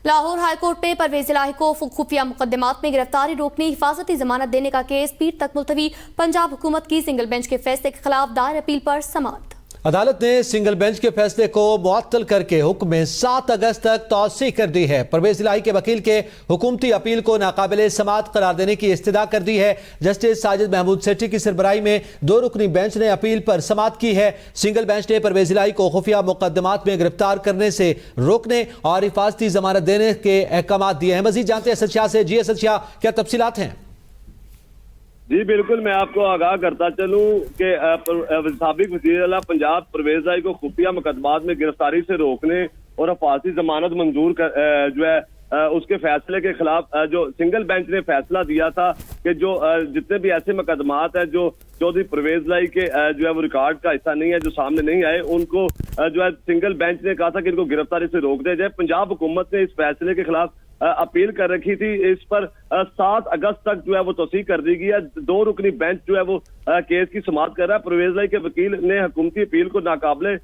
Lahore high court में परवेज इलाही को खुफिया मुकदमात में गिरफ्तारी रोकने, हिफाजती जमानत देने का केस पीर तक मुलतवी। पंजाब हुकूमत की सिंगल बेंच के फैसले के खिलाफ दायर अपील पर समाअत। अदालत ने सिंगल बेंच के फैसले को मुअत्तल करके हुक्म में 7 अगस्त तक तौसीह कर दी है। परवेज इलाही के वकील के हुकूमती अपील को नाकाबिले समाअत करार देने की इस्तदा कर दी है। जस्टिस साजिद महमूद सेठी की सरबराही में 2 रुकनी बेंच ने अपील पर समाअत की है। सिंगल बेंच ने परवेज इलाही को खुफिया मुकदमात में गिरफ्तार करने से रोकने और हिफाजती जमानत देने के अहकाम दिए हैं। मजीद जानते हैं असद शाह से। जी असद शाह, क्या तफसीलात हैं? जी बिल्कुल, मैं आपको आगाह करता चलूं कि साबिक वज़ीर आला पंजाब परवेज इलाही को खुफिया मुकदमात में गिरफ्तारी से रोकने और हिफाजती जमानत मंजूर जो है उसके फैसले के खिलाफ जो सिंगल बेंच ने फैसला दिया था कि जो जितने भी ऐसे मुकदमात हैं जो चौधरी परवेज इलाही के जो है वो रिकॉर्ड का हिस्सा नहीं है, जो सामने नहीं आए, उनको जो है सिंगल बेंच ने कहा था कि इनको गिरफ्तारी से रोक दिया जाए। पंजाब हुकूमत ने इस फैसले के खिलाफ अपील कर रखी थी। इस पर 7 अगस्त तक जो है वो तौसीह कर दी गई है। 2 रुकनी बेंच जो है वो केस की समाअत कर रहा है। परवेज इलाही के वकील ने हुकूमती अपील को नाकाबिले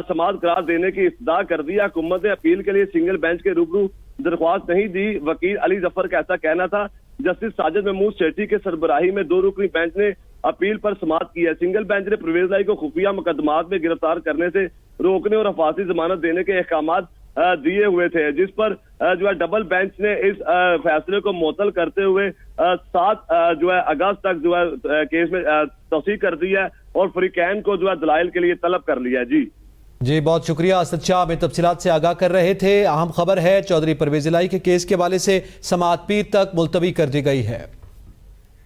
समाअत करार देने की इस्तदा कर दी है। हुकूमत ने अपील के लिए सिंगल बेंच के रूबरू दरख्वास्त नहीं दी। वकील अली जफर का ऐसा कहना था। जस्टिस साजिद महमूद सेठी के सरबराही में 2 रुकनी बेंच ने अपील पर समाअत की है। सिंगल बेंच ने परवेज इलाही को खुफिया मुकदमात में गिरफ्तार करने से रोकने और हिफाजती जमानत देने के अहकाम दिए हुए थे, जिस पर जो है डबल बेंच ने इस फैसले को मुअत्तल करते हुए 7 जो है अगस्त तक जो है केस में तौसीह कर दी है और फरीकैन को जो है दलाइल के लिए तलब कर लिया है। जी बहुत शुक्रिया असद शाह, में तफसीलात से आगाह कर रहे थे। अहम खबर है, चौधरी परवेज इलाही के केस के हवाले से समाअत पीर तक मुलतवी कर दी गई है।